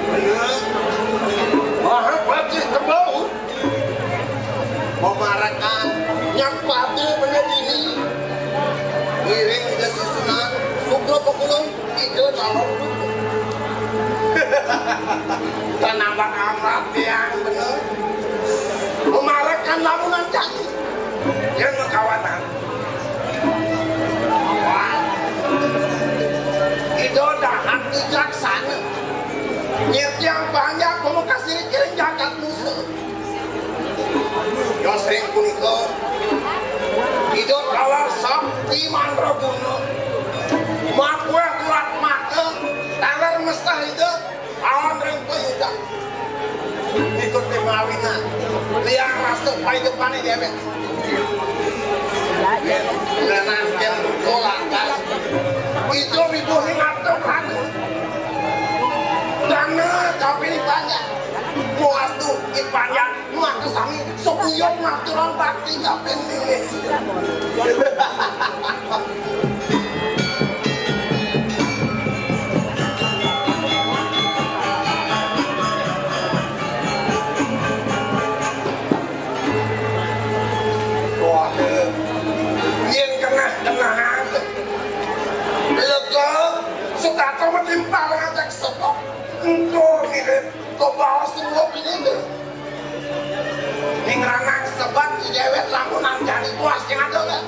Bener. Wah, pasti kebau. Memarakan yang patuh bener ini. Wiring udah susunan, pukul pukulun itu calon dulu. Tanambang amat yang bener. Memarakan lamunan janji yang ngekawanan. Awal itu dahan bijaksana. Nyet yang banyak memukasiri kiring jagat musuh. Yo sering punika hidup kalar sakti mandraguna makwe turat maka taler mestah hidup awan ring peyudah ikut timawinan liang rasuk pai depannya dewek menanken kolangkan itu ribuhin atau kanu dana kapini banyak muas tuh ipanjang muas kesami sepuyok maturan bakti kapini sudah kau menimpal ngajak stop engkau mirip kau bawa semua ini ngeranang sebat di dewet lamunan jadi puas yang ada kan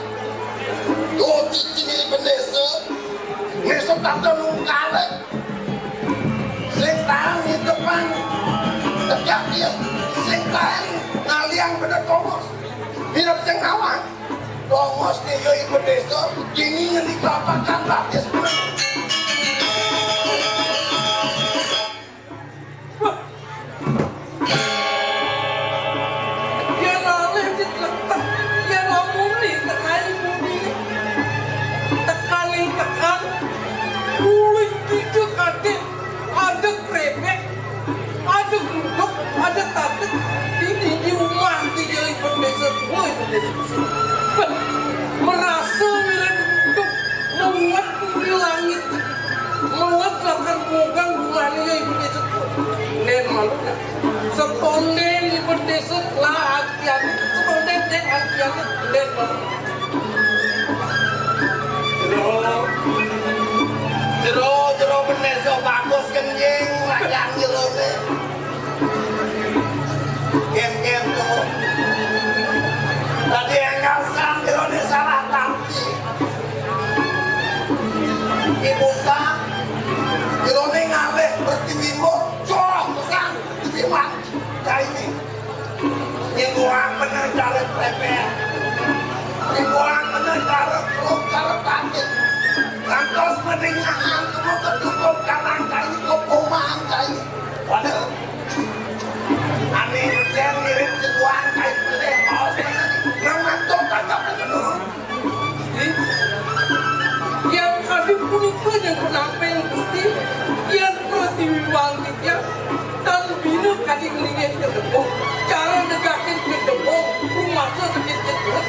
tuh cikini bendesa besok tante nungkale sing tahan di depan tegak dia sing tahan ngaliang pada komos hidup sing awang komos nih yoi bendesa kini yang dikelapakan lapis bener ada krepek, ada gudeg, ada tatek di rumah dia bendesa woi bendesa merasa mirip untuk menguat di langit menguat lakar bogang bulannya bendesa nen malu nak seponden di bendesa lah akian seponden dan akian nen malu jero bendesa bagus kencing rajang jero deh game tuh tadi yang ngasam jero deh salah tampi ibu sang jero deh ngaleh bertimimbo coh besang tibiman kayak ini mingguan bener cara prepare mingguan bener cara perut cara paket lantos mendengahan kamu ketutup kanan kain kopoman kain waduh aneh yang mirip sebuah kain peleh maus ngantuk kagak penuh yang kami punika yang penampil pasti yang pratiwiwangitnya dan bina kading lingin ke depan cara negakin ke depan rumahnya sedikit terus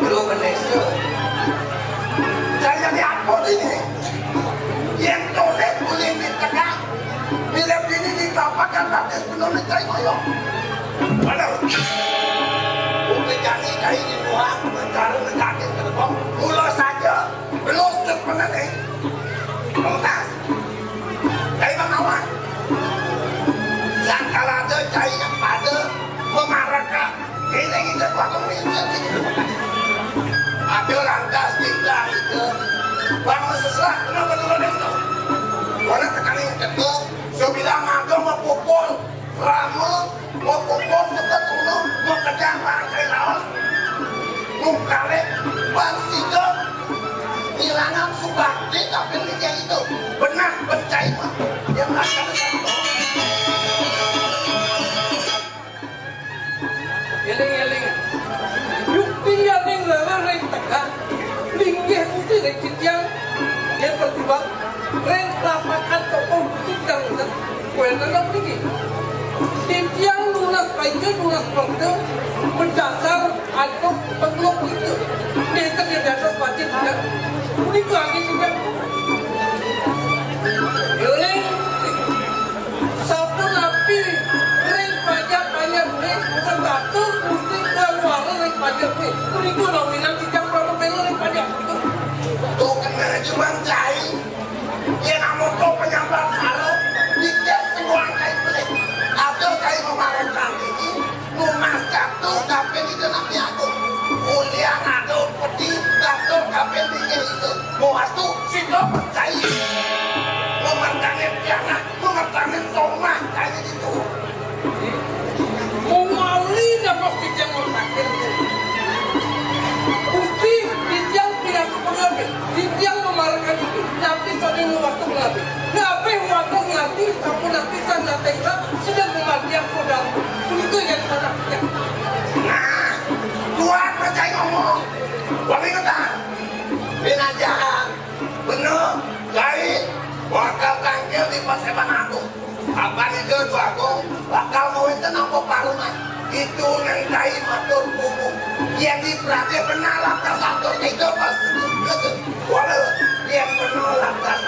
belum menesu saya lihat ini yang tolek boleh ditegak bila ini dikapakan batas belum diterima padahal bukti jani kain di luar cara negakin ke depan mulai saja belum terpenuhi kontas dari mengawan yang kalau ada cair yang pada memarahkan ini kita buat komunikasi ada lantas tinggal itu bangun sesuatu kenapa turun itu orang tekani itu so bilang ada mau pukul rame mau pukul seketuno mau kejang pakai laos mungkale parsida hilangan subakti tapi dia itu benar bencai yang akan satu eling yukti yang lereng tengah linggih putih dan kitiang yang bertimbang reng lapakan tokoh kitiang dan kuenang tinggi kitiang lunas pancur lunas pangde mendasar atau pengluk itu dia di atas batin tidak Punika lagi tidak. Yuling sampun api ring pajak bayar ring sebatur mesti keluar ring pajak ring. Punika lawinan tidak perlu bayar ring pajak itu. Tuh kena cuma cai. Dia namun tuh penyambar halo. Dikit semua kain pelik. Atau kain memarahkan ini. Lumas jatuh kapan itu nanti aku. Mulia ngadu peti. Jatuh kapan dikit itu. Muas tuh situ percaya. Memertangin piana. Memertangin somah. Kayak gitu. Mewali dapat dijang mertakin. Bukti dijang tidak pengambil. Dijang memarahkan itu. Tapi saling waktu mengambil. Ngapain waktu ngerti. Kamu nanti saya tengah sedang memartian saudara. Begitu yang mana ya. Nah, Tuhan percaya ngomong. Wali kata, bina jahat, bener, jahit, bakal kangkil di paseban aku. Kapan itu aku bakal mau itu nampak parungan. Itu yang jahit matur kuku. Yang diperhati benar lantas atur itu pasti. Walau dia benar lantas.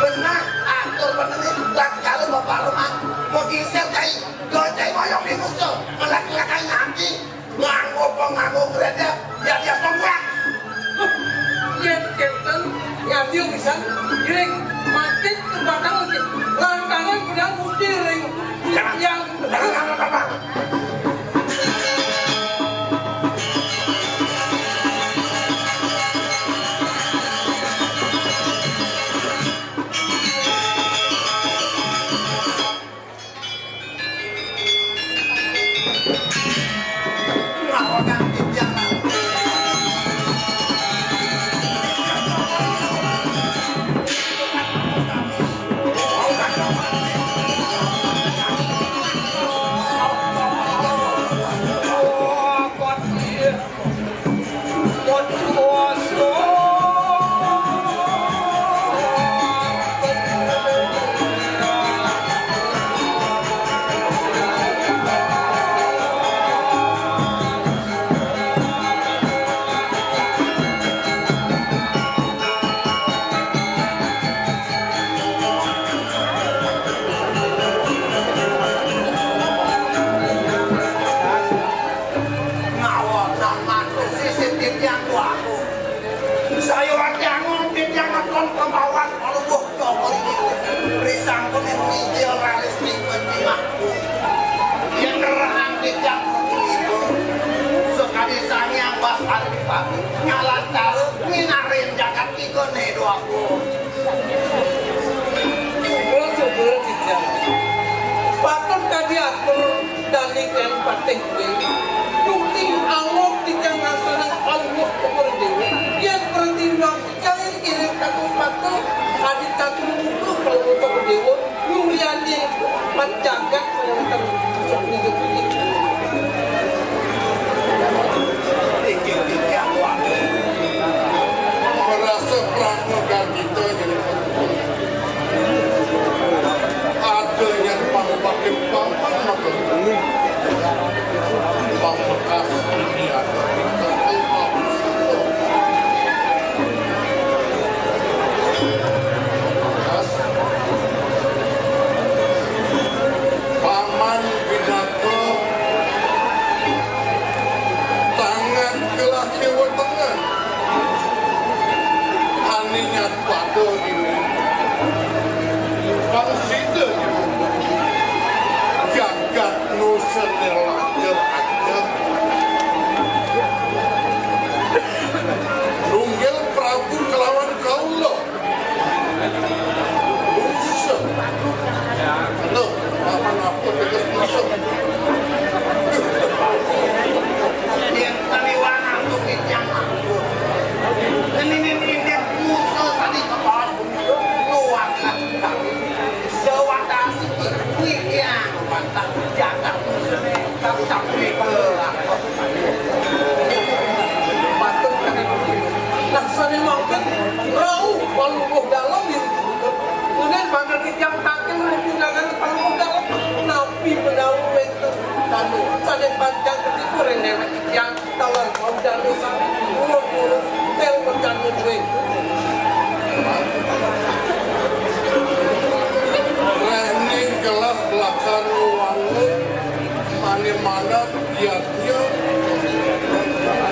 Benar atur benar itu. Tak kalau bapak rumah mau kisah jahit. Gojek moyong di musuh. Melaki-lakai nanti. Nganggo geredek. Ya dia tonggak. Yang Captain yang dia bisa ring makin ke batang mungkin lantangan pedang putih ring yang Jangan. Ngalah tahu minarin jagat tiga nedo aku. Coba dijam. Patut kadi atur dalikan pating kuwi. Bukti Allah dijang ngasana Allah kepada dewa. Yang pertimbang jangan kirim katu patu hadit katu butuh kalau kepada dewa. Nuryani menjagat penonton hidup ini. Tinggi aku merasa pramuka kita yang ada yang pakai paman maka pambekas ini ada paman binatang Jawa Tengah aninya pada ini bangsa jagat nusanir lancar Runggil Prabu kelawan kaula Musa halo apa tegas musuh yang taliwan aku yang aku ini musuh tadi ke bawah luar sewata sikit yang bantah jagat musuh tapi sampai ke Patut kena begini. Laksana maupun rauh paluh dalam yang kemudian bangga kijang takin rencanakan paluh dalam nabi menawar itu lalu sadek panjang ketika renewet kijang tawar kau dan dosa urut tel bercandu duit anak giatnya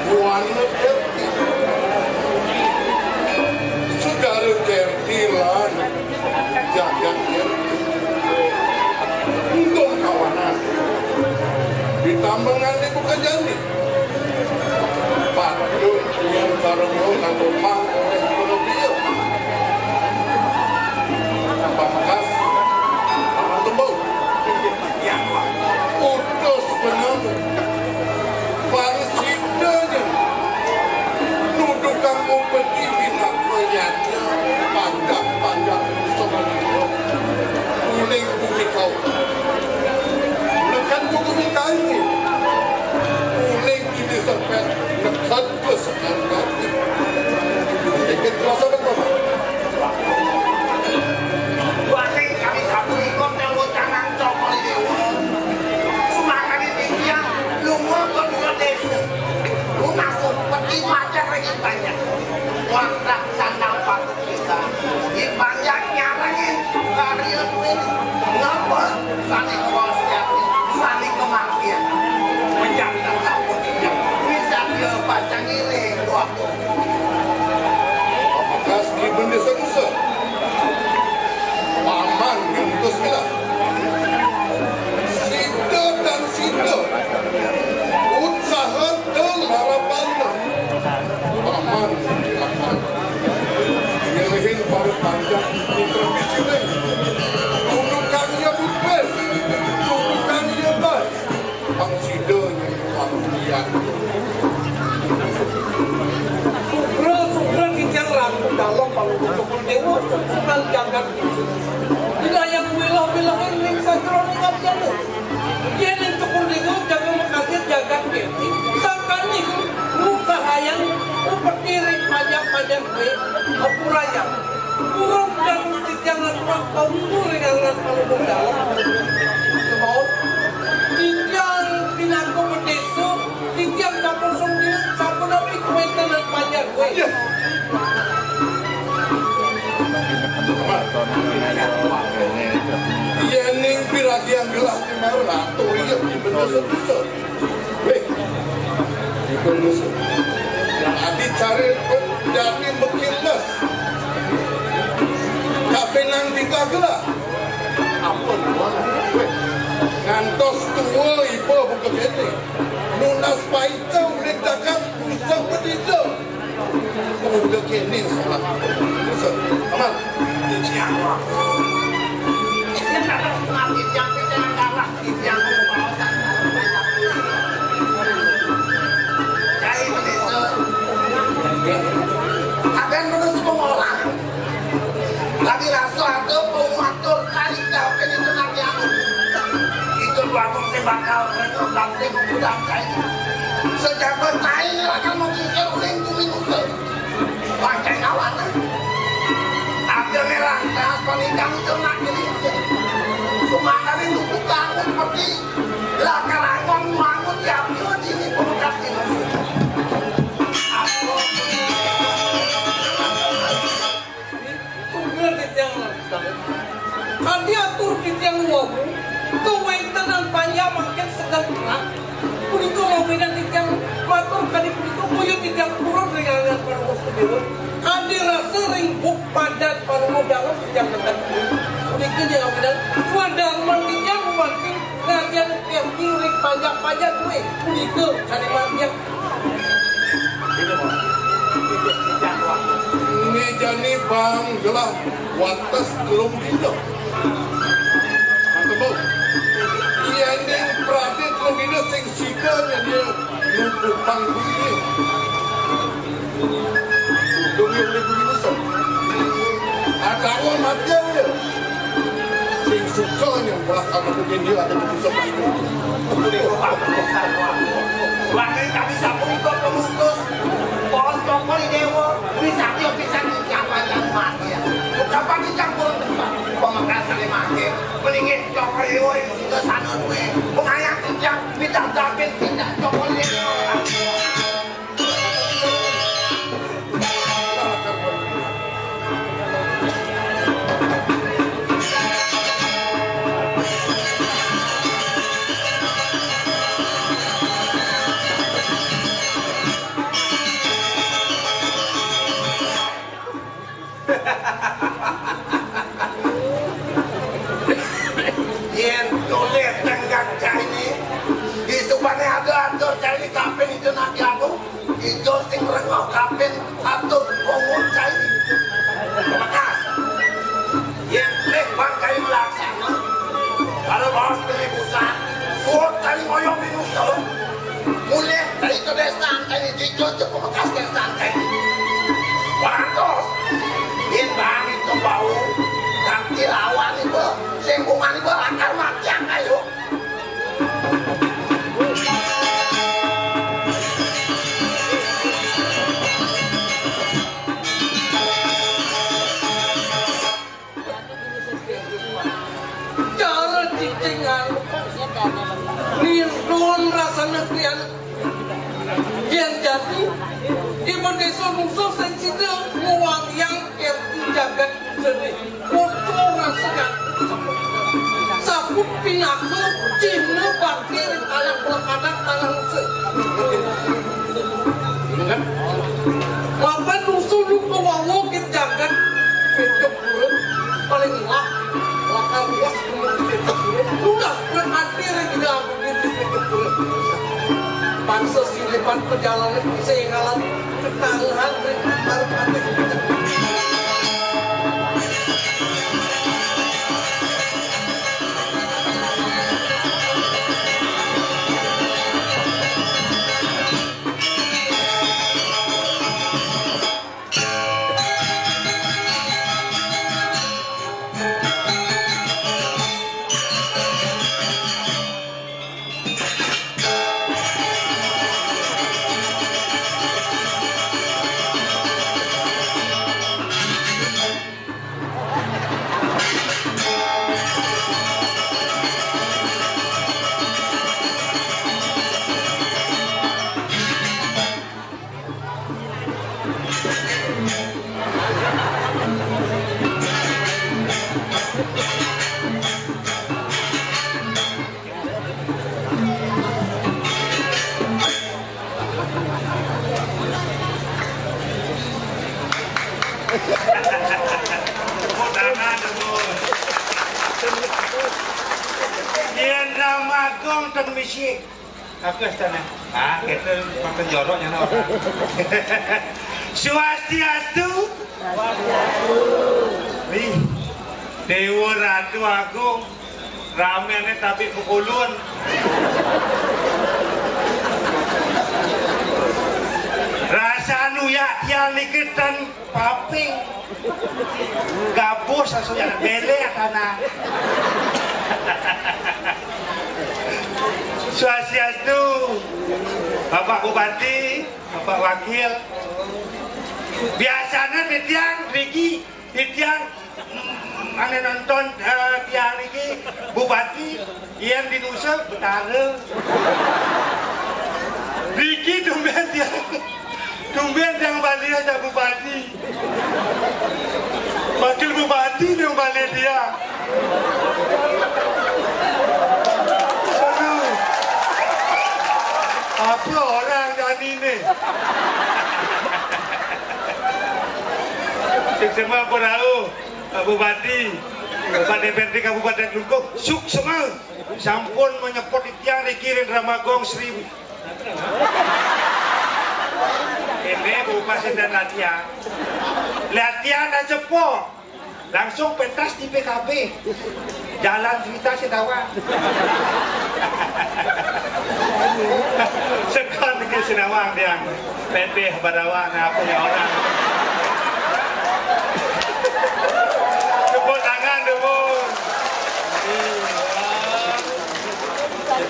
Buana Kerti Saudara Kerti lan jaga Kerti untuk kawanan ditambangan di bukan jani patut yang karena atau pang oleh Kolobio Bangkas tembok utus penemu Parsidanya nudukan upeti bina kayanya pandang-pandang semenyo kuning bumi kau nekan bumi kaini kuning ini sampai nekan ke sekarang ikut kerasa berapa? Wasit kami satu ikut tewo jangan cokol dewa semakan ini dia lunga kedua desa lu masuk peti macam lagi banyak warna sandal patut kita di banyaknya lagi karya duit ngapa saling kewasiati saling kematian menjangkau sabun tidak bisa dia baca ngiling waktu apakah di benda senusa paman yang itu segala Sida dan Sida usaha dan harapan paman akan ngelehin pada panjang di terbit tundukannya bukan tundukannya baik Bang Sida yang lihat Sumber kijang rambut dalam kalau untuk dewa sunan jagat tidak yang wilah-wilah ini sakron ingat jana dia yang cukur dewa jaga makadir jagat ini sangkani muka hayang upetiri pajak-pajak gue apuraya kurang dan kijang rambut kamu dengan kalau dalam sebab kijang pinangko berdeso kijang campur sendiri campur tapi kuaitan dan pajak gue iya ning piragi yang gelas di marah tuh iya di benda sebesar weh di benda sebesar adi cari jadi bekilas kapenang tiga gelas ampun weh ngantos tua ibu buka gini nunas paita udah takkan usah berdida udah gini salah aman siapa dia tak ada pengaruh yang kita kalah yang membawakan jadi begitu akan terus mengolah tapi rasa ada pengatur kali kau ini tenang yang itu waktu saya bakal menolak saya memudam saya sejak bertanya akan mengikir uling bumi nusa pakai kawanan ada merah tas panikang ternak jadi semangat itu bangun seperti lakarangon bangun diambil sini produk ini aku sumber kijang rambut kadi atur kijang wabu kewaitan dan panjang makin sedang terang puniko maupun kijang matur kadi puniko kuyo kijang kurang dengan paruh kedua kadi rasa ringbuk padat paruh dalam kijang dekat puniko jangan bilang suadar mandinya mandi ngajian yang kiri pajak-pajak gue puniko kadi mandiang ini jani bang gelah watas belum hidup mantap iya ini pradit belum hidup sing sidanya dia nunggu panggungnya demi oleh bumi nusa ada orang matian dia sing sukanya belakang mungkin dia ada di nusa Wakil kami sabun ikut pemutus pohon cokol dewa bisa dia bisa dicapai mati ya ucapan dicampur tempat pemekasan mati pelingin cokol dewa itu sudah sana gue pengayang kijang minta dapet tidak cokol dewa Rupanya ada atur cari kapen itu nanti aku itu sing rengok kapen atur ngomong cari bekas yang lebar kali melaksana kalau bos pilih pusat kuat kali ngoyong minus mulai dari itu desan kali dicocok bekas desan kali warantos bintang itu bau ganti lawan itu singkungan itu akar makian ayo cara cicingan nirun rasanya krian yang jadi ibu desa musuh sensida nguang yang kerti jagat seni kotor rasanya sabut pinaku cina parkir talang pelakadak talang se ingat apa nusul lu ke wawo ke jagat cocok buruk paling lah lakar luas cocok buruk udah berhadir tidak begitu cocok buruk bangsa si depan perjalanan segalan ketangguhan harus Magong dan misik. Aku istana. Ah, kita makan joroknya no. Swastiastu. Nih, Dewa Ratu Agung. Ramene tapi pukulun. Rasa nuyak yang likitan paping. Gabus asunya bele tanah. Swastiastu, Bapak Bupati, Bapak Wakil. Biasanya di tiang Riki, di tiang ane nonton tiang Riki, Bupati yang di Nusa Betara. Riki tumben yang balik aja Bupati. Wakil Bupati yang balik dia. Apa orang dan ini? Semua tahu Bupati, Bapak DPRD Kabupaten Lungkung, suk semua, sampun menyepot tiang dikirim Ramagong 1000. Ini Bupati dan latihan aja po, langsung pentas di PKB, jalan cerita sedawa. Sekon ke Sinawang dia PT Badawan apa ya orang tepuk tangan dulu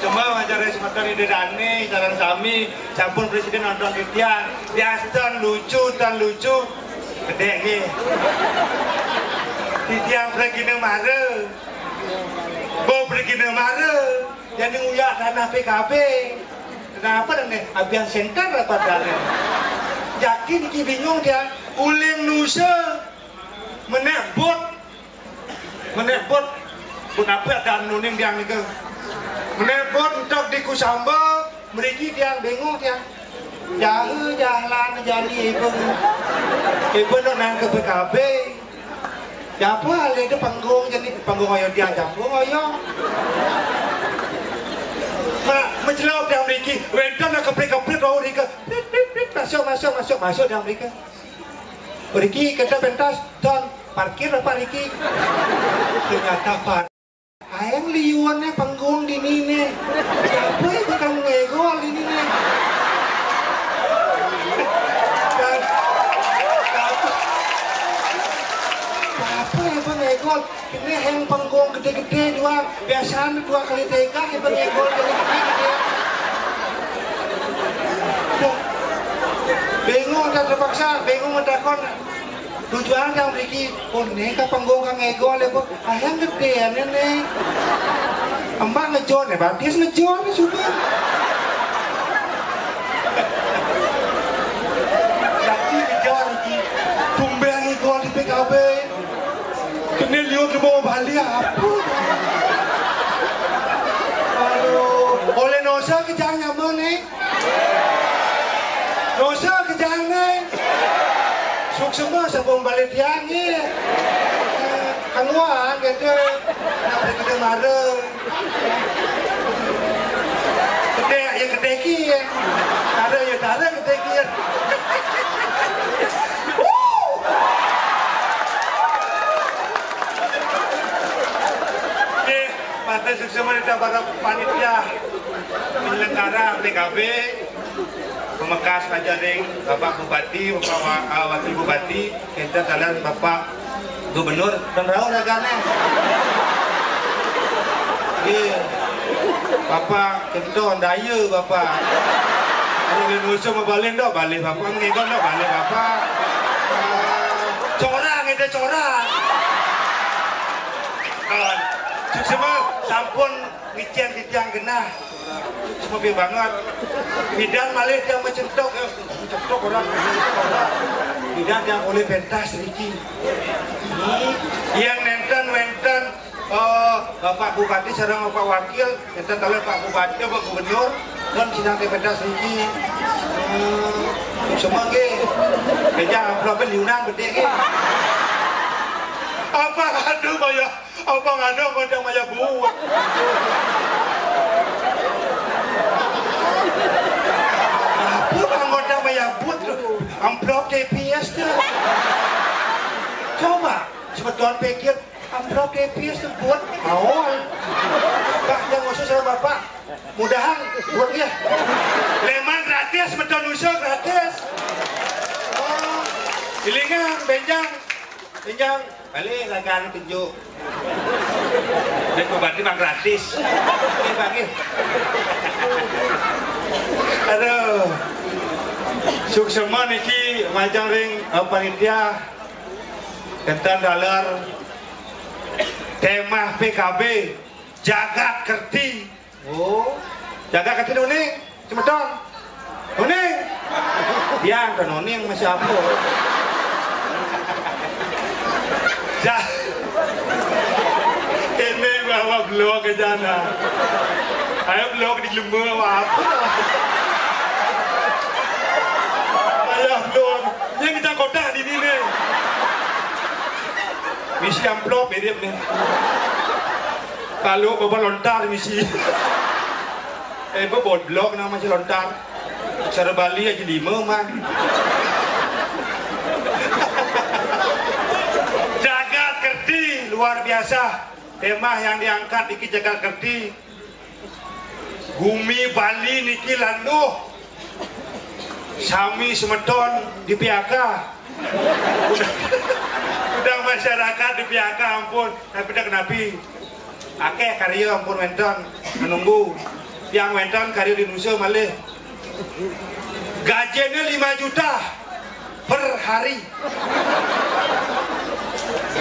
cuma wajar semacam ini Dani jalan kami campur presiden nonton titian dia lucu gede nih titian pergi nemare bo pergi nemare yang nguyak tanah PKB. Kenapa nih? Abian senter apa dalil? Yakin ki bingung dia. Uling Nusa menebut. Kenapa dan nuning dia nih? Menebut untuk di Kusamba, mereka dia bingung dia. Jalan jadi ibu nang ke PKB. Ya apa hal itu panggung jadi panggung ayo dia panggung ayo. Menjelok yang Riki, Wentan nak keplik-keplik roh Riki. Masuk dalam Riki. Riki kata pentas, Ton, parkir apa Riki? Ternyata Pak. Ayang liuannya panggung di nih. Apa itu kamu ngegol ini nih? Dan apa yang ngegol? Ini yang panggung gede-gede dua. Biasanya 2 kali teka yang ngegol gede-gede. Bingung dan terpaksa, bingung mentakon. Tujuan yang Riki, neka panggung kang ego lepo, ayang gedean nih. Ambang ngejon ya, Batis ngejon juga. Tapi ngejon Riki, tumbang ego di PKB. Kena lihat di bawah Bali apa? Aduh, oleh Nosa kejang nyaman nih. Nosa kejang nih. Semua sebelum balik tiang ni, keluar kita nak pergi mana? Kedai yang kedai ki, ada yang tak ada kedai ki. Okay, pada semua kita para panitia penyelenggara PKB. Pemekas Pajaring, Bapak Bupati, Bapak Wakil Bupati, kita dalam Bapak Gubernur dan Raul Ragane. Bapak Kenton Daya, Bapak. Kalau di Nusa mau balik dok, balik Bapak mengikut dok, balik Bapak. Corang itu corang. Kawan, semua sampun ngician genah. Semua banget. Bidan malih yang mencetok orang. Bidan yang oleh pentas Riki. Yang wenten Bapak Bupati sareng Bapak Wakil, enten oleh Pak Bupati, Pak Gubernur, dan sidang pentas Riki. Semua ge. Beja amplop liunan gede ge. Apa ngadu maya? Apa ngadu kodang maya buat? Kodang mayabut amplop TPS tu. Coba sebetulnya pikir amplop TPS tu buat awal. Pak yang usul sama Bapak, mudahan buat dia. Leman gratis, betul usul gratis. Oh, ilingan, benjang, balik lagan tunjuk. Dan berarti bang gratis. Oke bang. Aduh. Suksema niki macam ring panitia tentang dalar tema PKB jaga kerti. Oh, jaga kerti doni, cemeton, doni. Dia dan doni yang masih apa? Ini bawa blog ke sana. Ayo blog di lembu apa? Yang kita kota di sini. Misi amplop mirip nih. Kalau bawa lontar misi. Bawa blok nama si lontar. Cara Bali aja 5 man. Jaga kerti luar biasa. Tema yang diangkat niki jaga kerti. Bumi Bali niki landuh. Sami semeton di PHK. Udah masyarakat di PHK ampun, tapi dah kenapi. Akeh karya ampun wenton menunggu. Yang wenton karya di Nusa malih. Gajinya 5 juta per hari.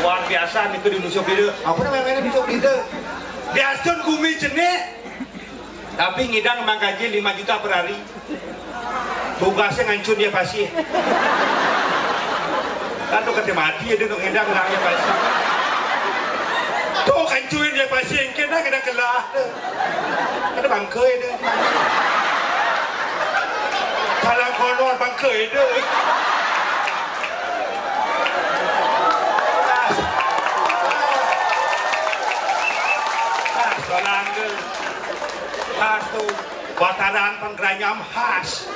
Luar biasa itu di Nusa Bida. Apa namanya di Nusa Bida? Biasun bumi jenek. Tapi ngidang emang gaji 5 juta per hari. Tugasnya ngancur dia pasti. Kan tuh kata mati dia untuk ngedang dia pasti. Tuh kancurin dia pasti yang kena kelah. Kena bangkai dia. Kalau kolor bangkai dia. Soalan dia. Tas tu. Wataran penggeranyam khas.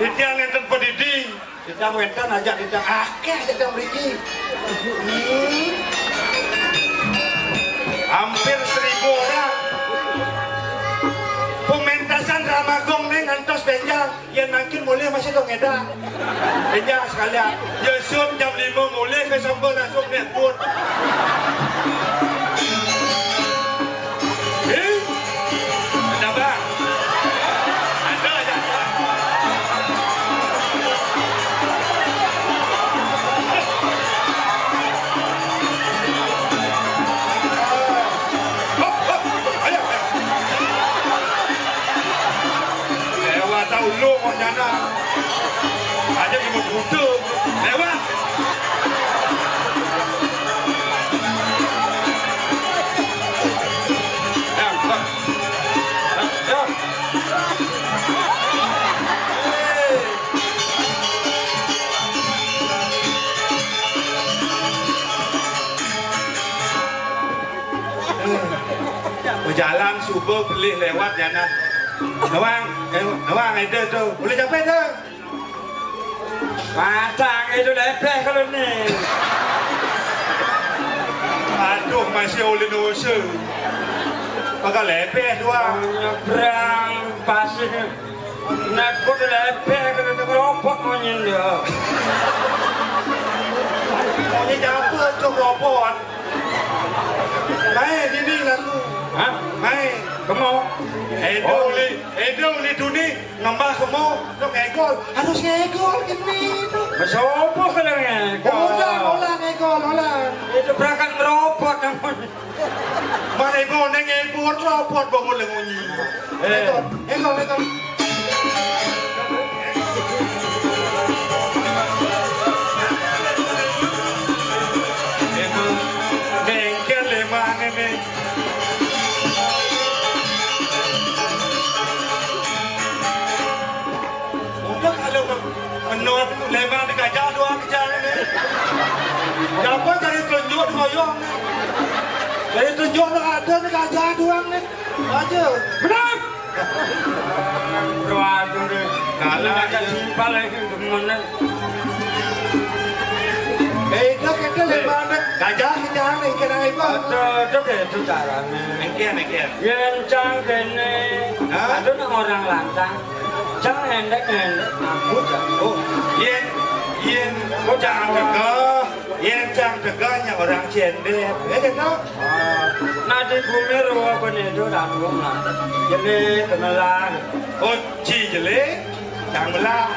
Ditiang enten pedidi. Ditiang wenten aja ditiang akeh ditiang beriki. Hampir 1000 orang. Pementasan Ramagong nih ngantos benjang. Yang makin mulai masih dong edang. Benjang sekalian. Yusuf jam 5 mulai ke Sambal langsung nih pun. Ada bang? Ada aja. Lewat tahu lu mau nyana. Aja di butuh. Lewat. Jalan subuh beli lewat jana. Nawang itu tuh. Boleh capek tuh. Matang itu lepeh kalau nih. Aduh masih oleh dosa. Pakai lepeh doang. Nyebrang pasir. Nakut lepeh kalau itu keropok mau nyindak. Ini apa tuh robot? Main ini lalu. Hah? Main. Kemau? Edo li duni ngembah kemau dok egol harus ngegol gini tuh. Masopo kalau ngegol? Olah ngegol olah. Itu berangkat meropot namun. Mana ibu neng ibu robot bangun lengunyi. Egol. Bengkel lima nenek. Menurut lebar di gajah doang kejar ini. Siapa dari tunjuk ngoyong nih? Dari tunjuk ada nih gajah doang nih. Aja. Benar. Waduh deh. Kalau gajah simpal lagi gimana? Itu kita lebar nih gajah kejar nih kira ibu. Itu itu caranya. Mungkin. Yencang kene. Ada orang lantang. Jangan hendek aku jatuh. Yen, jangan tegah. Yen jangan tegahnya orang cendek. Gitu. Nanti bumi ruang begitu dan rumah. Jadi kenalan. Oh, Cijele, jangan belah.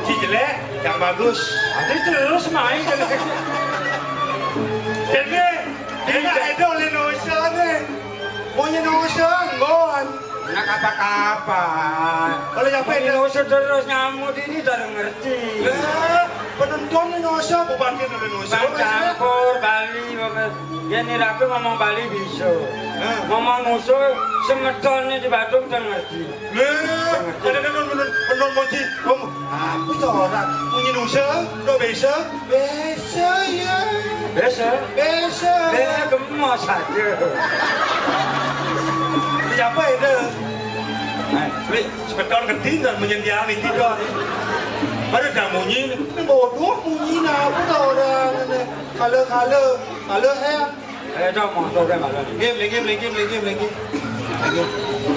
Cijele, jangan bagus. Nanti terus main jadi. Ini idol Indonesia nih. Punya Indonesia, ngon. Nak apa-apa. Kalau nyampe Indonesia terus nyamuk ini tak ngerti. Penonton Indonesia, bubatin Indonesia. Campur Bali, ya nih aku ngomong Bali bisa. Ngomong musuh semetonnya di Bandung tak ngerti. Ada penonton moji. Apa itu orang punya Indonesia? Udah bisa? Bisa ya. Bisa. Gemas saja. Siapa itu? Sebetul ketinggalan menyendiali tidur. Baru dah munyi, bodoh munyi nak apa orang ni? Kalau hem. Dah motor dah malam. Lagi.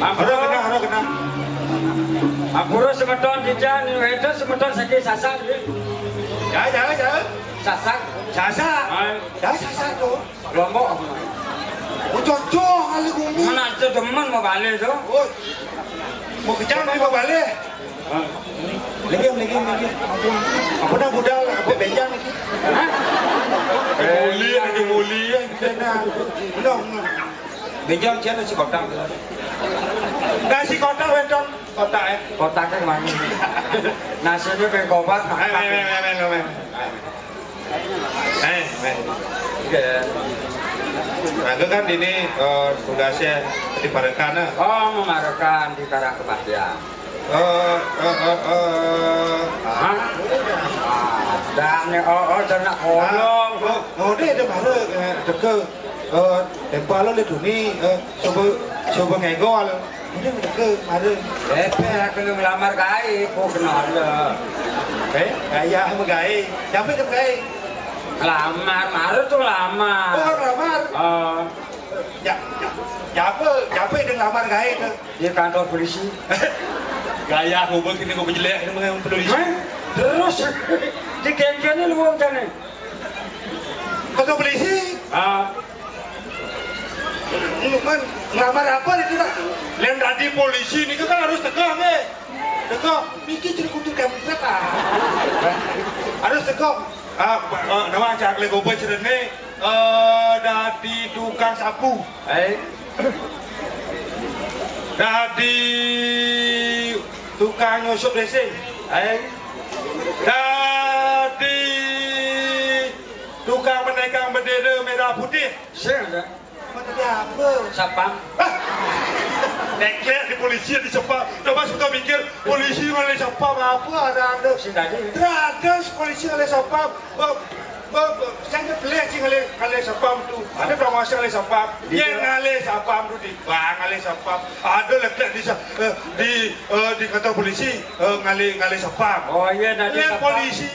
Harus kena. Aku rasa semeton jajan, itu semeton sakit sasak. Ya. Sasak. Sasak tu. Lombok. Cocok kali bumi. Mana tu teman mau balik tu? Mau kejar mau balik. Lagi. Apa dah budal? Apa benjang lagi? Muli. Belum. Benjang siapa si kotak? Nasi kotak wenton. Kotak yang mana? Nasi tu kayak kotak. Aku kan ini tugasnya di Parekana. Oh, memarkan di Karang Kebahagiaan. Dan ternak kolong. Dia ada baru teke. tempo lalu le duni coba ngegol. Udah ke mare. Aku ngelamar gawe, kok kenal. Gaya sama gawe. Siapa itu gawe? Lamar, Maru tuh lamar. Oh, lamar. Ya apa yang lamar gawe itu? Di kantor polisi. Gaya ngubah kini ngubah jelek ini mengenai polisi. Terus di geng-gengnya lu mau kan? Kantor polisi? Lu kan ngelamar apa itu nak? Lain tadi polisi ini kan harus tegak nih. Tegak, mikir jadi kutu kampret harus tegak. Nama cak lego bocor nih. Dari tukang sapu. Dari tukang nyusup racing. Dari tukang menegang bendera merah putih. Siapa? Tadi apa? Sapam. Neklet di polisi di sepam. Coba suka mikir polisi oleh sepam apa ada Sindadi. Ada polisi oleh sepam. Saya beli sih oleh sepam tu. Ada promosi oleh sepam. Yang oleh sepam tu di bang oleh sepam. Ada neklet di kantor polisi oleh sepam. Oh iya nanti Lem polisi.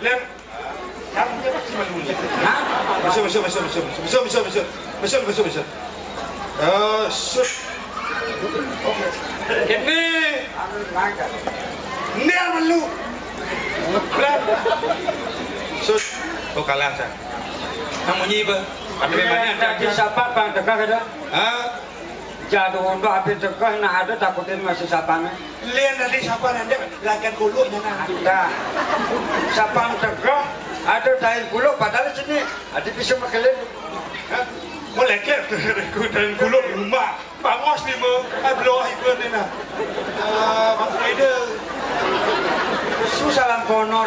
Lem kamu dia masih malu. Masuk. Ini malu. Sud, kau kalah sah. Kamu nyiba. Tapi memangnya tadi siapa bang tegak ada? Jatuh untuk habis tegak nak ada takutin masih sapanya. Lihat nanti siapa nanti lakukan kuluknya nanti. Dah, sapang tegak ada daun kuluk padahal sini ada bisa makelin. Mau leklet daun kuluk rumah. Bangos ni mo, abloh ikut ni na. Bang Ida. Susah lang konor.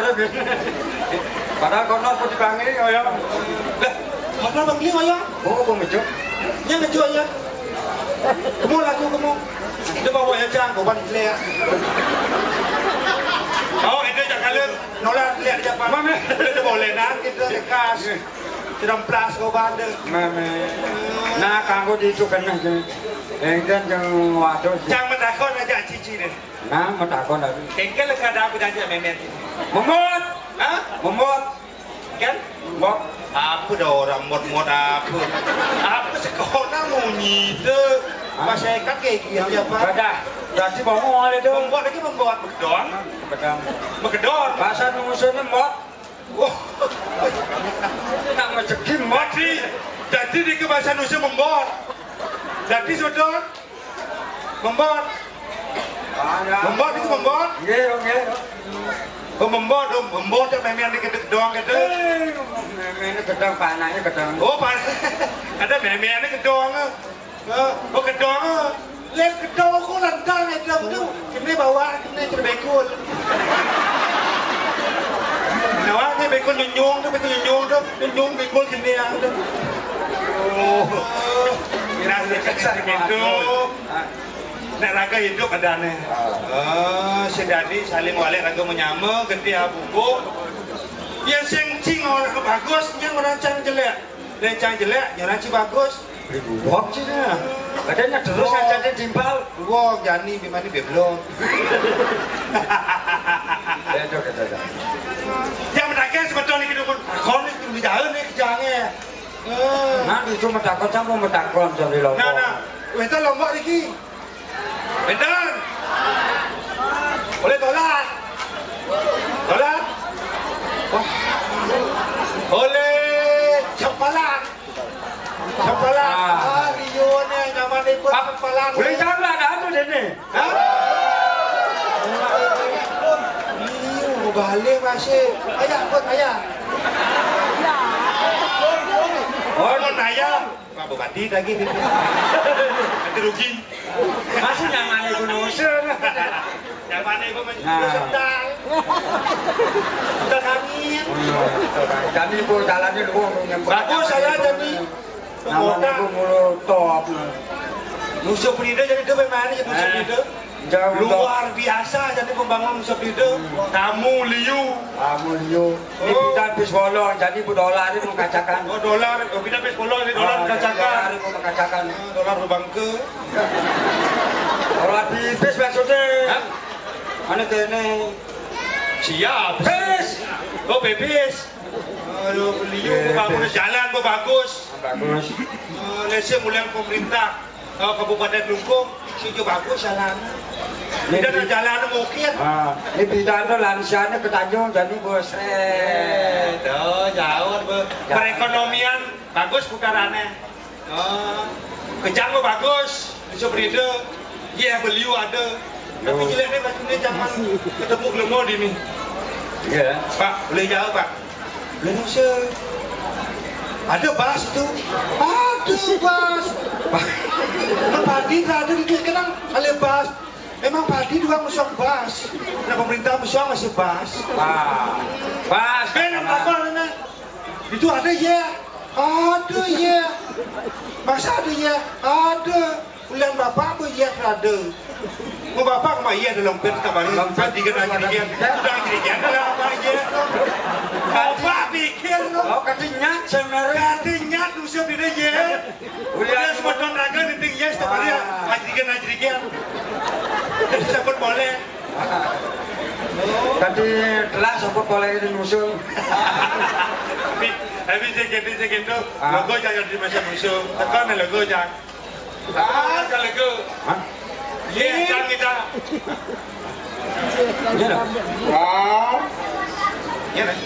Padahal konor pun dipanggil ya. Lah, mana bang Lim ayah? Oh, pengejuk. Yang ngejuk ayah. Kamu laku kamu. Dia bawa ya jang, kau balik lihat. Oh, ini jangan lihat. Nolak lihat siapa? Mama, dia boleh nak kita dekas. Sedang plas kau bandel. Mama, nah kanggo di itu kena je. Enggan jeng waduh. Jangan menakon aja cici deh. Nah, mentakon lagi. Enggan lekar dah aku janji memet. Memot, Hah? memot, Kan? memot. Apa dah orang mod apa? Apa sekolah munyi tu? Masyarakat kayak gitu apa? Badah, berarti mau ada tu. Membuat lagi membuat berkedon. Bedang. Berkedon. Bahasa numusnya mot. Nak macam mot. Jadi di kebahasan Nusa membuat. Jadi sudah membuat. Membuat itu membuat. Ya. Membuat tu memang di kedong kata. Ini gedang panahnya gedang. Oh, ada memang di kedong. Oh, kedong. Lihat kedong aku lantang itu tu. Kini bawa kini terbekul. Nawanya bekul nyung tu, bekul nyung bekul kini yang tu. Oh, kira hidup. Nak raga hidup ada ni. Sedadi saling walik raga menyama, gede bubuk. Yang sengcing orang bagus, yang merancang jelek. Rancang jelek, yang rancang bagus. Bubuk je lah. Katanya terus ngajak timbal. Wah, Jani bimani beblon. Itu kata. Yang menakkan sebetulnya kehidupan. Kau ni tu jalan ni kejangnya. Nah, itu metakon sama metakon dari lombok. Nah, bentar lombok lagi. Bentar. Boleh tolak. Tolak. Boleh cepalan. Cepalan. Rio ni nama ni pun cepalan. Boleh jalan dah tu ni. Hah? Rio balik masih. Ayah pun ayah. Oh, ayah. Apa bati lagi ni? Nanti rugi. Masih nyaman ibu nusun. Nyaman ibu sedang. Sedang angin. Jadi ibu jalannya dulu. Bagus saya jadi. Namanya ibu mulu top. Musuh penida jadi tu bagaimana musuh penida? luar biasa jadi pembangun sepeda. Kamu liu. Ini kita habis bolong, jadi dolar ini mengkacakan. Oh dolar, kita habis bolong ini dolar mengkacakan. Dolar lubang ke. Kalau habis maksudnya. Mana kene? Siap. Bebas. Oh bebas. Aduh, liu bangun jalan bagus. Lesnya mulai pemerintah Kabupaten Lungkung, sudah bagus jalan. Tidak ada jalan mungkin. Ini bidang itu lansianya ke Tanjung, jadi bos. Jauh. Perekonomian bagus putarannya. Kejang bagus, di Sobrido. Iya beliau ada. Tapi jeleknya bajunya jangan ketemu gelemo di ini. Iya. Pak, boleh jauh Pak. Boleh usah. Ada bas itu. Ada bas. Padi ada di kenang ada bas. Emang padi juga musuh bas. Nah pemerintah musuh masih bas. Bas. Apa mana? Itu ada ya. Ada ya. Masa ada ya? Ada. Bulan bapak apa ya ada. Mau bapak mah iya dalam pet kemarin. Padi kena jadian. Udah jadian lah apa aja. Bapak pikir Oh katanya sebenarnya. katanya usia beda ya. Udah semua tahun raga di tinggi setiap hari ajrikan. Jadi dapat boleh. Tadi telah sempat boleh ini musuh. Habis segitu logo jangan di masa musuh. Tekan logo jangan. Kan logo. Iya jangan kita. Iya lah. Iya lah.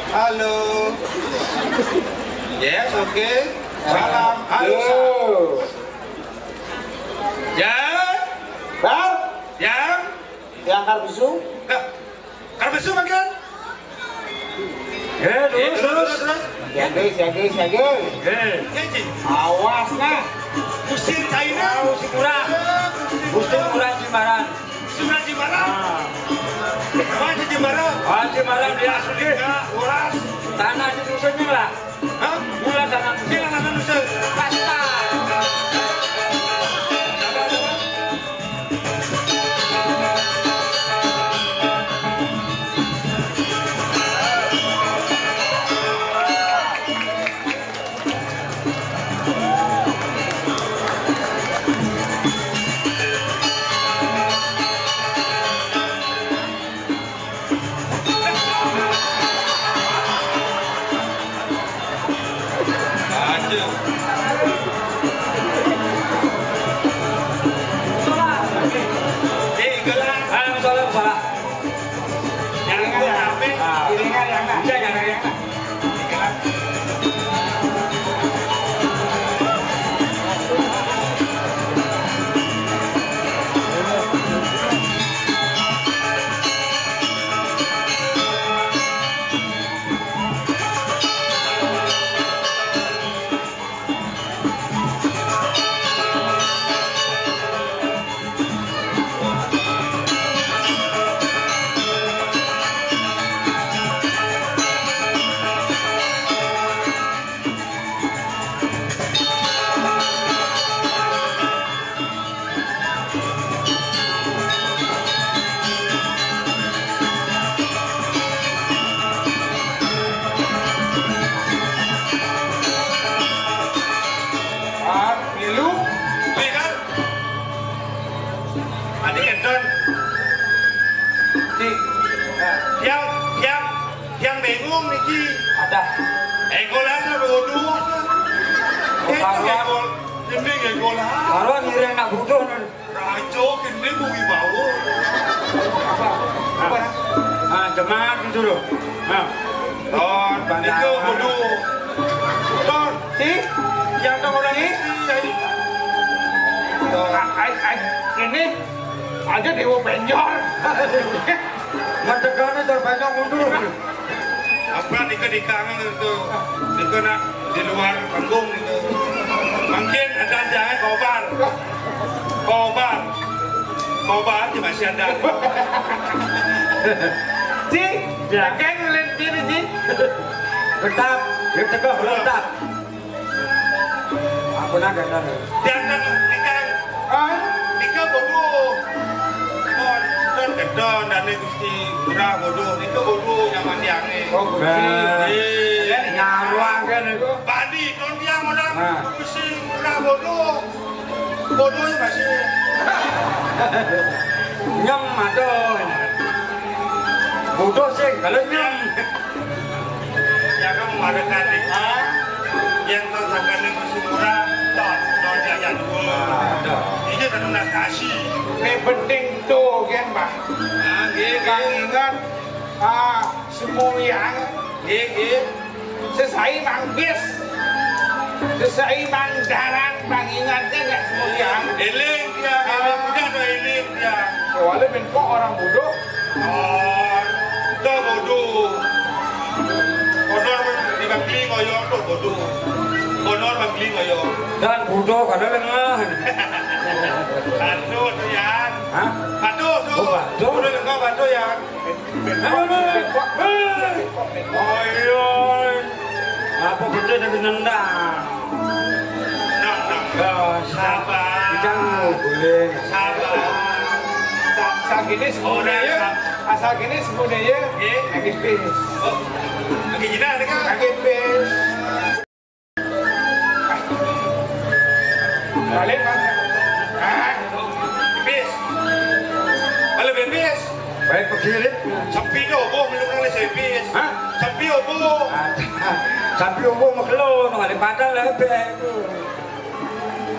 Halo. Yes, oke. Salam. Halo. Yang. Bang, Yang. yang karbisu. Karbesu makan. Terus. Siagi. Ya, Cik. Awas nah. Musim China. Musim murah. Musim murah Jimbaran. Sudah Jimbaran. Mana Jimbaran? Jimbaran dia asli. Uras. Tanah di dusunnya lah. Hah? Mula tanah Sila tanah dusun. pasta. Yang bingung niki Ada. Egolannya berdua. Egol, ini egolan. Kalau ngiring nak butuh. Rajo ini bui bau. Jemaat itu loh. Ton, itu bodoh. Ton, yang tahu orang ini. Ini aja dewa penjor. Mentegaknya terbanyak mundur. Apa di kami itu, nak di luar panggung itu. Mungkin ada jangan kobar masih ada. Jangan ngeliat diri sih. Tetap, dia tegak tetap. Aku nak kata. Dan nikah Ada ndane Gusti Ora bodoh niku bodoh nyaman tiange. Oh, Gusti. Nyawang kan itu. Padi ton tiang orang Gusti Ora bodoh. Bodohnya masih Nyem aduh. Bodoh sih kalau nyem. ya kamu ada kali yang tahu sampai dengan Gusti Ora ton jaya dua. Ini kan nasi. Yang penting tuh kan Pak. Kang ingat semuyang sesai manggis sesai mangdaran bang ingatnya nggak semuyang Eling ya, udah ada eling ya. soalnya ben kok orang bodoh Oh, dah bodoh. Honor dibagi ngoyo tuh bodoh. Honor bagi ngoyo. Dan bodoh kada lengah. Aduh tuh ya. Hah? Aduh tuh. Oh, batu. Udah enggak batu ya. Oh iya. Apa betul dari nendang? Nah, sabar. Jangan boleh. Sabar. asal gini semuanya asal gini semuanya lagi pis Oh, lagi gina nih kan? lagi pis balik bangsa Bis. Halo bis. Baik pegirit. Sampai obo minum kali saya bis. Hah? Sampai obo. Sampai umur maklo nang ada padang lebe itu.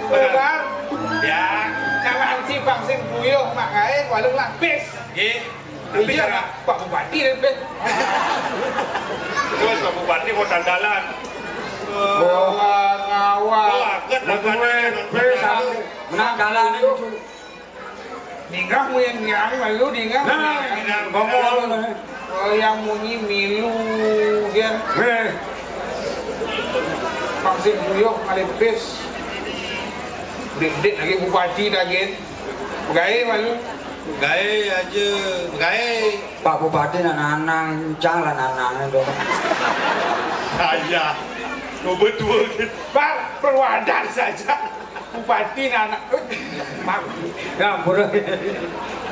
Bang, Ya. kawan si bang sing buyuh makanya warung lapis. Nggih. Tapi Iya, cara Pak Bupati dan Ben. terus Pak Bupati mau dandalan. Ngawal. Oh, agak dandalan. Menang dalan itu. Ninggah mu yang malu ninggah. Nah, ngomong. Oh, yang munyi milu gen. Bang sing buyuh malipis. Dek lagi bupati dah gen. Gaya malu. Gae aja, gae. Pak Bupati anak-anak jalan anak itu. Ayah. Oh betul. Bang, perwadan saja. Bupati anak. Mak. Ya, boleh.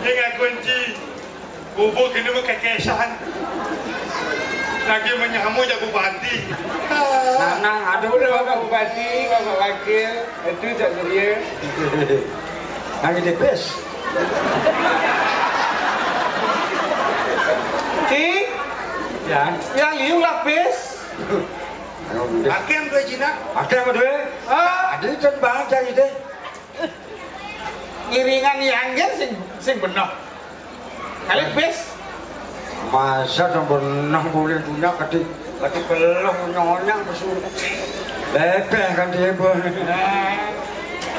Dengan kunci. Bubuk ini kekesan. Lagi menyamu ya Bupati. Anak ada Udah Bapak Bupati, Bapak Wakil, itu Cak Surya. lagi di bus. Ci, Ya. yang liu lapis. Hakim dua jinak. Ada apa deh? Ada itu baca gitu. Ngiringan yang gen sing benar. Kali bis. Masa yang pernah boleh punya kati belum nyonyang besar. Lebih kan dia pun.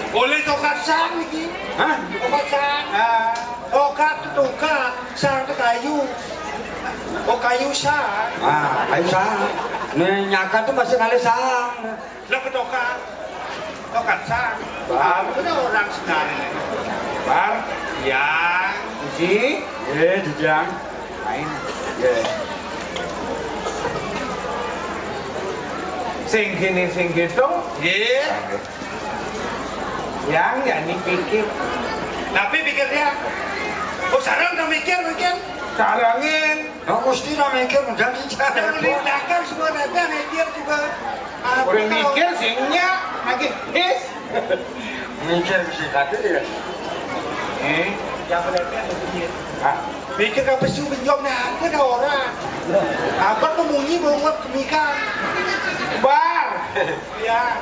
Boleh tokat sang nih. Hah? Tokat sang. Tokat sang itu kayu. Oh kayu sang. Ah, kayu sang. Nih nyakat tuh masih kali sang. Lo ke tokat sang. Itu orang sekarang. Bar, Ya. Ci, Dijang. main. Ya. Sing gini sing gitu, Iya. yang nggak dipikir. Tapi pikir dia. Oh sekarang udah mikir. Carangin. Nah, mesti nak mikir menjadi Jangan cara. dilindahkan semua nanti mikir juga. Udah mikir singnya lagi bis. Mikir mesti kata dia. Jangan mikir. Mikir apa sih penjawab nah ada orang. Apa kemunyi banget kemikan. Bar. Ya.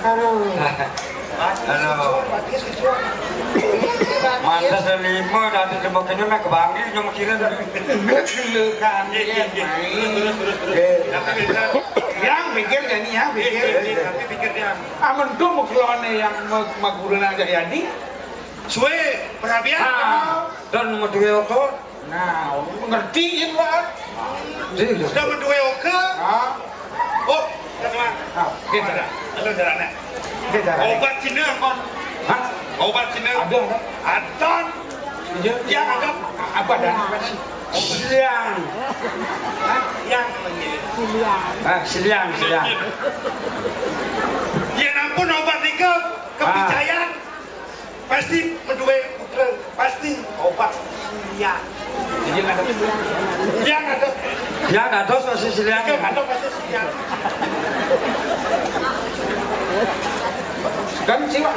Aduh. Halo. Mantas lima nanti cuma kena nak kebangi cuma kira. Gelukan Iya. main. Tapi bisa. Yang mikir jadi yang pikir. Tapi pikir dia. Amun tuh muklone yang magurun aja jadi. Suwe perhatian. Dan mau dua okor. Nah, ngertiin Pak. Sudah berdua oke. Ah, Oh, teman. gitu. Ada jalannya. Gitu. Obat Cina kon. Hah? Obat Cina. Ada. Ada. Yang ada. Apa dan? Siliang. Yang namanya. Siliang. Ya ampun obat itu kepercayaan. Pasti berdua putra. Pasti obat Cina. Dia nggak dos masih siliang. Kan sih Pak.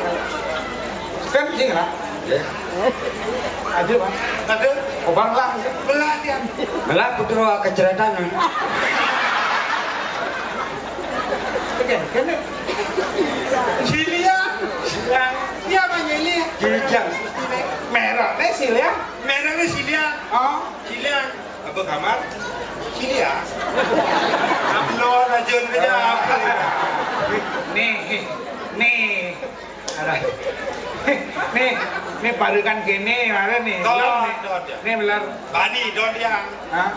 Kan sih lah. Ada Pak. Ada. Obang lah. Belah dia. Belah putra keceretan. Kan. Silia. Dia apa nyeli? Kijang. Merahnya Silia. Merahnya Silia. Oh, Silia. Apa kamar? Silia. Upload aja apa? Nih. Ada. Nih padukan gini mana nih? Nih belar. Bani don dia. Hah?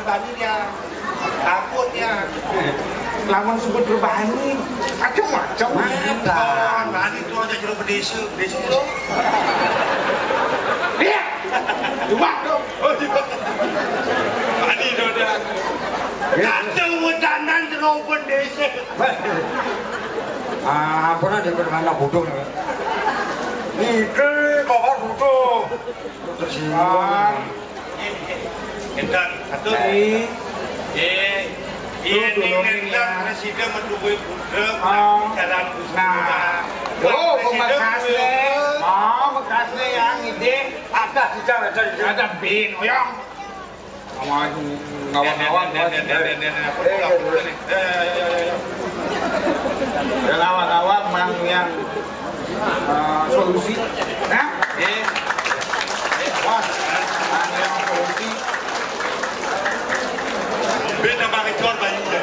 Bani dia. Takut dia. Lamun sebut berbani, macam-macam. Bani itu aja jeruk pedesa. Dia. Coba dong. Bani don dia. Kacau wadanan jeruk pedesa. Pernah di mana bodoh nih? Nike kabar bodoh. Tersinggung. Entar satu. Ini presiden mendukung Budrem jalan Nah, bekasnya, bekasnya yang ide ada bin, oyong. Ngawang-ngawang, ngawang-ngawang mang yang solusi, nah, wah, mang yang solusi. beda pakai cor bayinya.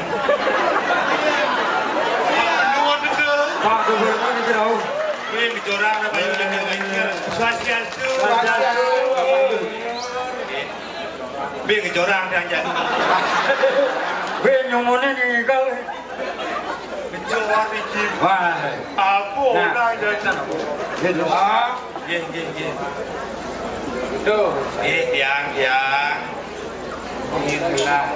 Nuan itu. Pak Gubernur ini tahu. Ini dicorang apa yang bayinya. Swastiastu. Be kecorang dan jadi. Be nyomone nih kali. Kecor iki. Wah. Apa dah jadi. Gitu. Ye. Tuh, yang. inilah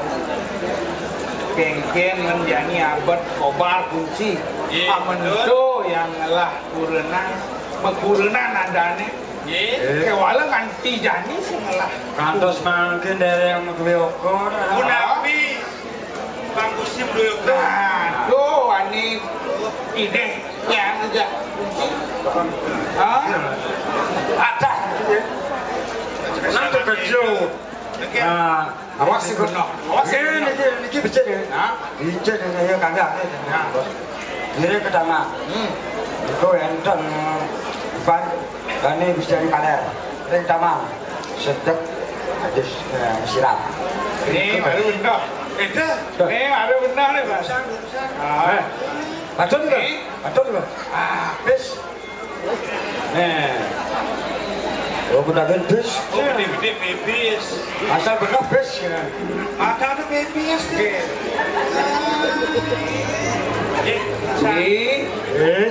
kengken menjadi abad kobar kunci amentu yang lah kurena nadane kewala kanti jani sengalah Kantos mangkin dari yang mengewiokor. Munafi Bangkusim doyok. nah tuh ani ide yang aja kunci Ada. Nanti kecil. Awas sih benar. Awas ini becek ya. Becek ya kagak. Ini ketama. Itu enten ban ini bisa dikaler. Ini ketama. Sedek hadis siram. ini baru benar ini baru benar nih Pak. Betul juga. Bis. Oh, benar bis. Oh, gede bebis. Asal benar bis. Ada bebis deh.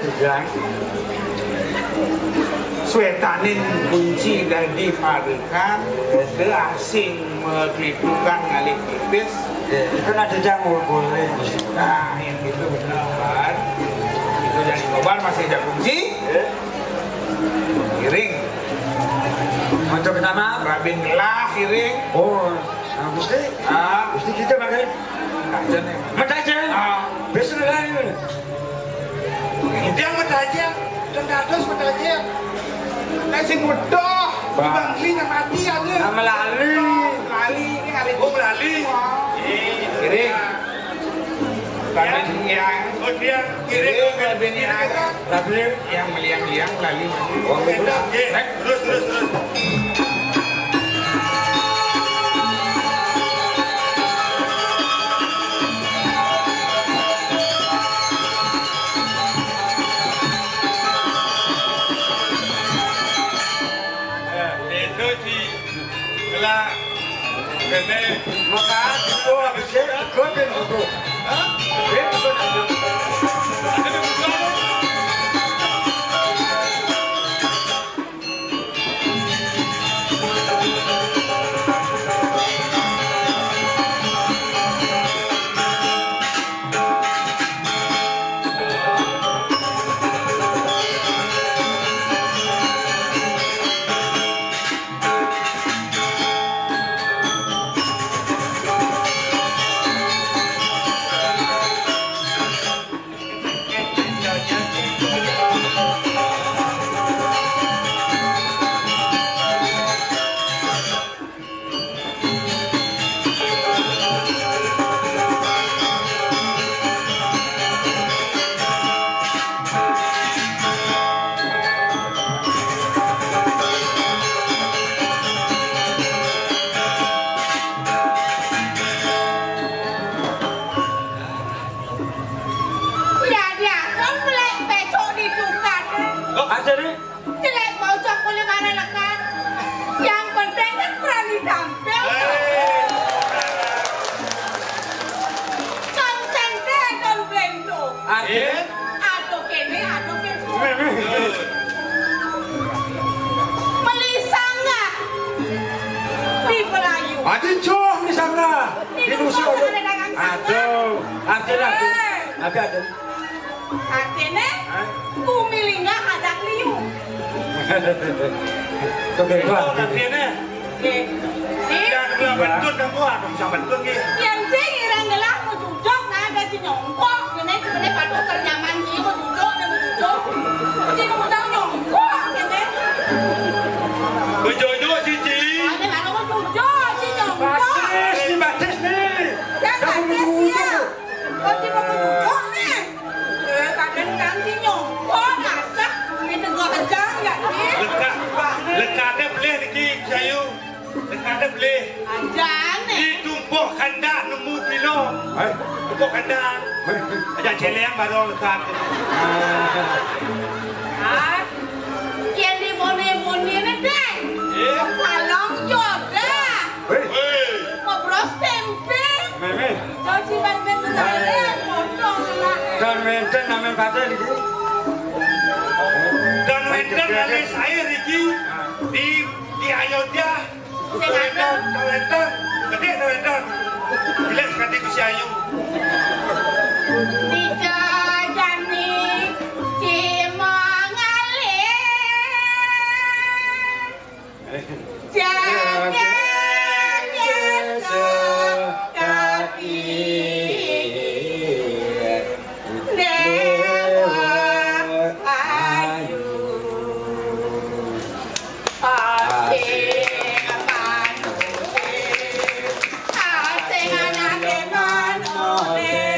Dijang. Swetanin kunci dan dipadukan ke asing melipukan ngalih tipis. Itu ada jamur boleh. Nah, yang itu benar. Itu jadi kobar masih ada kunci. Kiring. Untuk nama Rabin lah kiring. oh, Gusti. Gusti kita pakai Kajen ya. metajen. Besok lagi. Dia metajen. Dan dados metajen. Nasi mudah. Bangli yang mati aja. Nama lali. Lali ini kali. Oh, melalui. Kiring. Rabin yang. Oh, dia Kiring Rabin yang. Lali. Yang meliang-liang lali. Oh, Terus. Itu di kelah kene maka itu bisa ikutin itu. Aduh, ada. Artinya, kumilinga hadak liu. Tuh gitu. Artinya, jangan bilang bentun kamu ada bisa bentun gitu. Yang cing irang gelah mau cucok nah ada si nyongkok. Ini sebenarnya patut ternyaman sih mau cucok dan mau cucok. Cing mau tahu nyongkok gitu. Bejojo cici. Ada nggak mau cucok si nyongkok. Batis nih. Kan batis ya. Oh cing mau cucok nih. Kadang kan si nyongkok ngacak. Ini gua kejang nggak sih? Lekatnya beli nih Sayu. Lekatnya beli. Ajan nih. Ditumpuk kandang nemu kilo. Tumpuk kandang. Aja celeng baru lekat. Ah, yang di bone-bone ini deh. Kalong juga. Ngobrol tempe. Kau ciban benturan, potong lah. Dan menten namanya batis gitu. Dan wender dari saya Riki di Ayodhya. Wender, gede wender. Bilang sekali ke si Ayu. Dijajani cimangali. Jaga kaki. Dewa Ayu. Asing manusia, asing anake manole,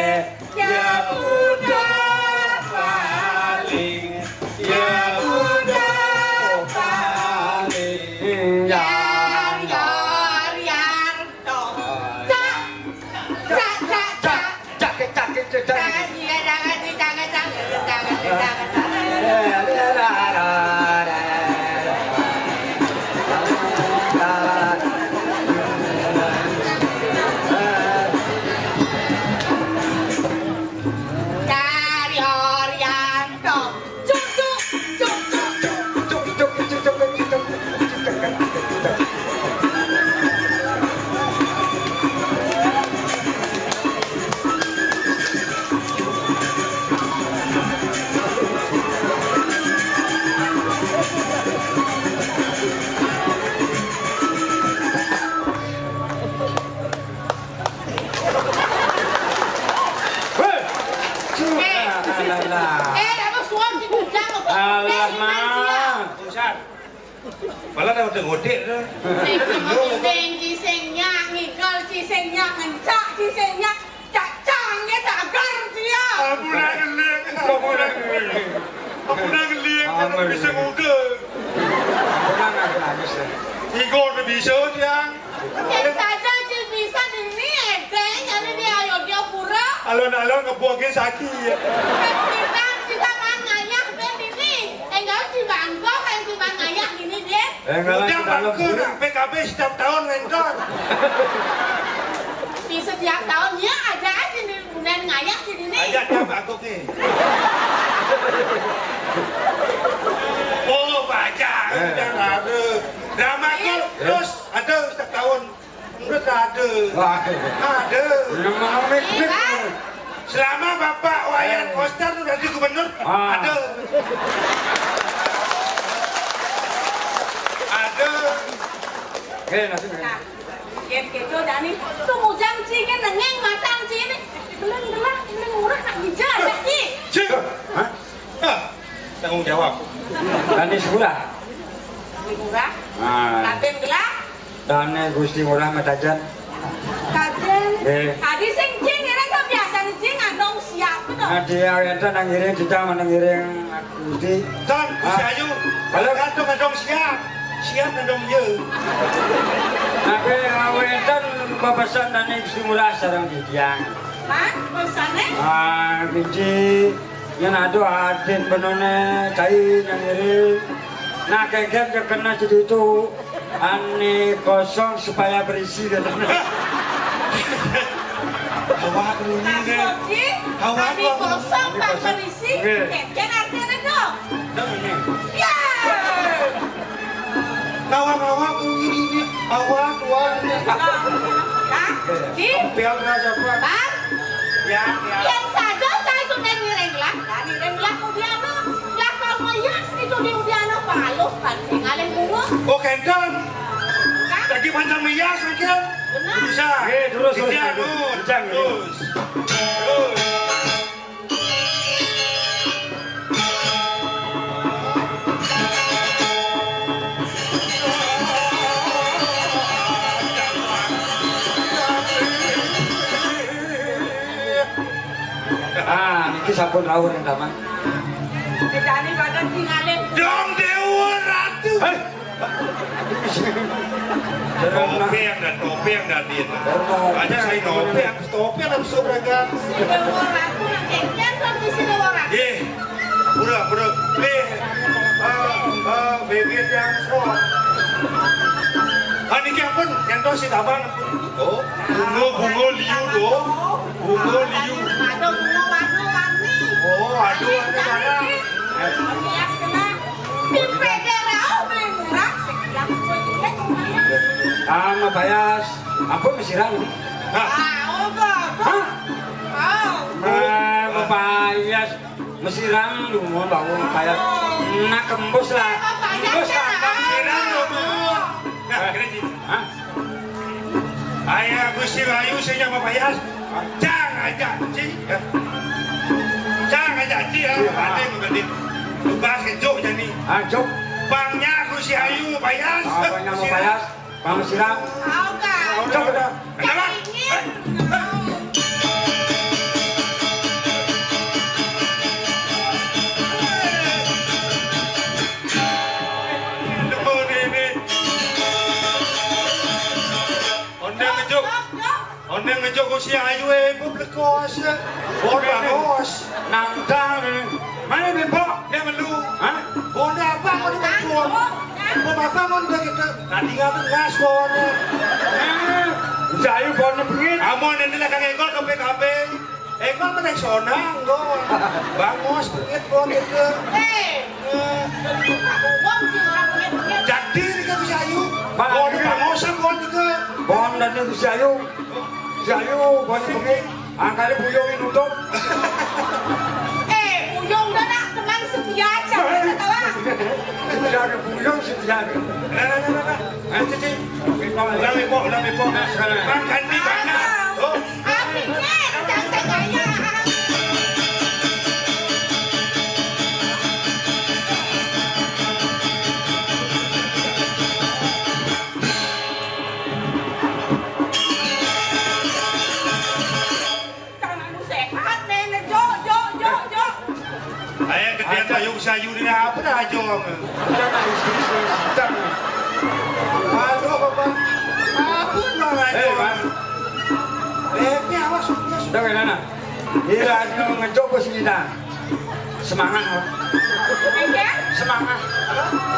ya udah paling, ya udah paling, yang toh, Malah dah ngotek dah. Cisengnya ngikal, cisengnya ngencak, cisengnya cacangnya cagar dia. Aku nak ngeling, aku bisa ngudek. Igor tu bisa dia. Yang saja sih bisa ini edeng, jadi dia Ayodhya Pura. Alon-alon ngebuangin sakit. Kita mangayah ben ini, enggak si bangkok, yang si mangayah ini dia. Udah bangkut, PKB setiap tahun ngendor. Di setiap tahunnya ada aja nih bulan ngayah di sini. Aja dah bangkut ni. Oh baca, dah ada. Drama tu terus ada setiap tahun. Menurut ada. Ada. Selama Bapak Wayan Koster tu jadi gubernur, ada. Ada. Yang gitu dah ni, tu mujang cing kan nengeng matang cing ni. Belum murah nak bicara lagi. Cik. Tanggung jawab. Dan di sebelah. Murah. Katen gelap. Dan Gusti Murah Matajan. Katen. Adi sing cing ni kan biasa cing andong siap tu. Adi Arianta nangiring kita menangiring Gusti. Dan Gusti Ayu, kalau kantung andong siap. Siap andong ye. Tapi Arianta babasan dan Gusti Murah sarang didiang. Mak, pesannya? Biji yang ada adin benone cai nangiring. Nah kaget je kena jadi itu ane kosong supaya berisi katanya. Awak bunyi deh. Awak Ani kosong tak berisi. Keken artinya dong. Ya. Awak bunyi ini. Awak. Ya. Piang aja Pak. Bang, Ya. yang saja saya itu nireng lah. Nireng lah udiano. Lah kalau mayas itu di udiano paluh kan. Ngalih bunga. Oh kendang. Kan? Lagi panjang mias lagi. Benar. Bisa. Terus. Terus. Niki sampun rawuh yang damang. Bedane badan sing ngalih. Dong Dewa Ratu. Topeng dan din. Aja saya topeng harus beragam. Si Dewa Ratu nang kengken kan di si Dewa Ratu. Pura. Bebek yang sok. Ini apa? Yang tahu si tabang. Oh, bunga liu do. Bunga liu. Ada bunga warna-warni. Oh, aduh, ada mana? Hias kena. Di pedera beli murah sekian kuenya lumayan. Mabayas. Ampun mesirang. Hah? Mabayas. Mesirang lumon bawang mabayas. Nak kembus lah. Kembus lah. Mesirang lumon. Nah, kira-kira. Hah? Ayah Gusti Rayu saya mabayas. Jangan aja, Ci. Jangan aja, Ci. Ada yang mengganti. Tugas kejok jadi. Jok. Bangnya Gusti Rayu mabayas. Bangnya mabayas. Bang mesirang. Jok udah. Kenapa? Oneng ngejok Gusti Rayu publikos. Bos. Nangdang. Mana bempok? Dia melu. Hah? Bonda apa kau di bantuan? Apa bonda kita? Tadi ngapa ngas bonda? Jayu bono bengit. Amon nanti lah kang Egol ke PKB. Egol menek sonang gol. Bangos bengit bon itu. Jadi ni kan bisa ayu. Bon bangosan bon juga. Bon dan itu jayu. Jayu bono bengit. Angkali buyongin untuk. Buyong dah nak teman setia aja. Tidak ada buyong setia. Nah. Cici. Ulang ipo. Makan di mana? Oh. Apinya jangan gaya. Ayah payung sayu ni apa dah jom. Aduh bapak. Apa nak jom? Ni awas sudah. Sudah ke mana? Ira ada ngejok ke sini dah. Semangat. Semangat.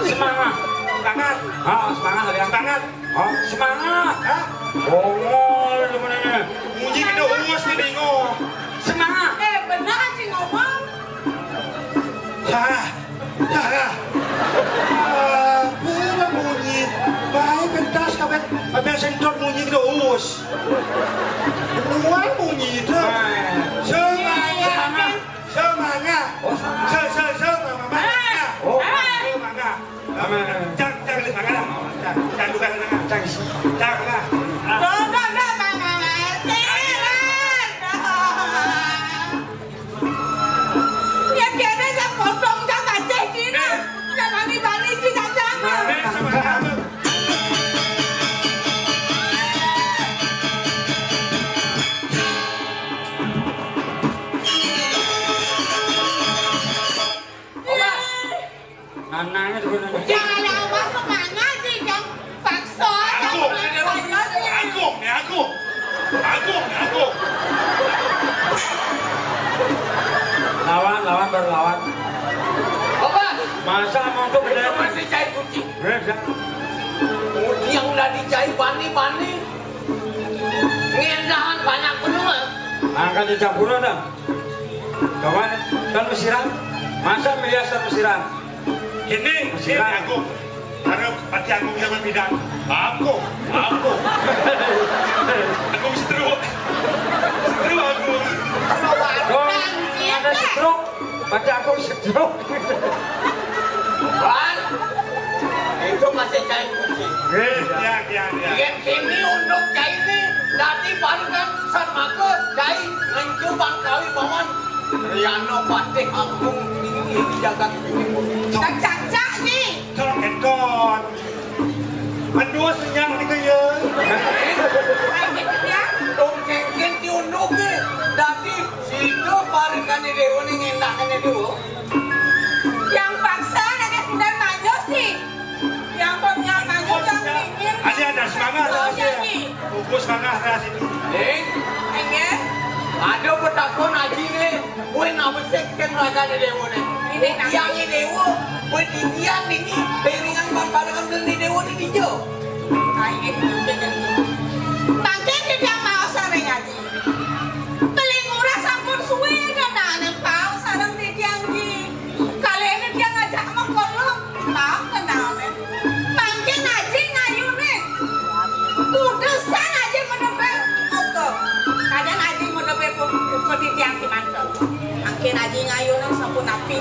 Semangat. Semangat. Semangat ada. Semangat. Semangat. Bongol mana ni? Munyi kita umus ni dengo. Semangat. Benar sih ngomong. Pura munyi. Baik pentas kabeh. Abang sentot munyi kita us. Semua munyi itu. Semangat. Semangat. Jangan lihat tangan. Jangan lupa tangan. Jangan. Anaknya juga nanya. Jangan awak semangat sih yang paksa. Aku. Lawan berlawan. Bapak, Masa mau tuh itu beda. masih cair kunci. Beda. Yang udah dicai bani-bani. Ngendahan banyak bener. Angkat di campuran dah. Kawan kan mesiran. Masa miliasan mesiran. Ini aku. Harap hati aku yang berbeda. Aku. Aku mesti stroke. Pada aku stroke. Bang, itu masih cair kucing. Yang kini untuk cair ini, nanti barukan sama ke cair ngancu bangkawi bawan. Riano patih agung tinggi di jagat ini. Cak ni. Kon. Aduh senyang ni kaya. Baik gitu ya. Dong kengken diunduk ke. Nanti situ barukan di dewa ni ngendakan di dewa. Yang paksa nak dan maju sih. Yang pemyang maju yang ingin. Ada semangat rahasia. Fokus semangat rahasia itu. Ingin. Ada petakon haji ni. Kue nak bersekkan raga di dewa ni. Yang ni dewa. Kue titian ni. Beringan bamparangan beli dewa ni hijau. Ingin. Bangkit dia mau sarang haji. Beli murah sampun suwe dan nanam pau sarang titian ni. Kalian ni dia ngajak mengkolong. Mau kenal ni. Bangkit haji ngayu ni. Kudusan haji menebel. Oke. Kadang haji menebel pun titian di mantel. Angkin haji ngayu ni sampun api.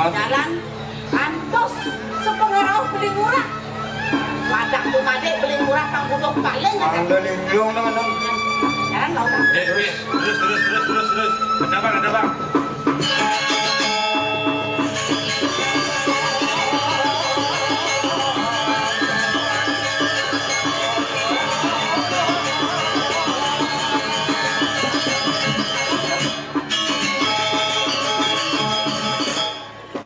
Jalan antos sepengaruh beli murah. Wadah tu madek beli murah kang butuh paling aja. Ada linglung dong. Jalan kau tak. Terus. Ada bang.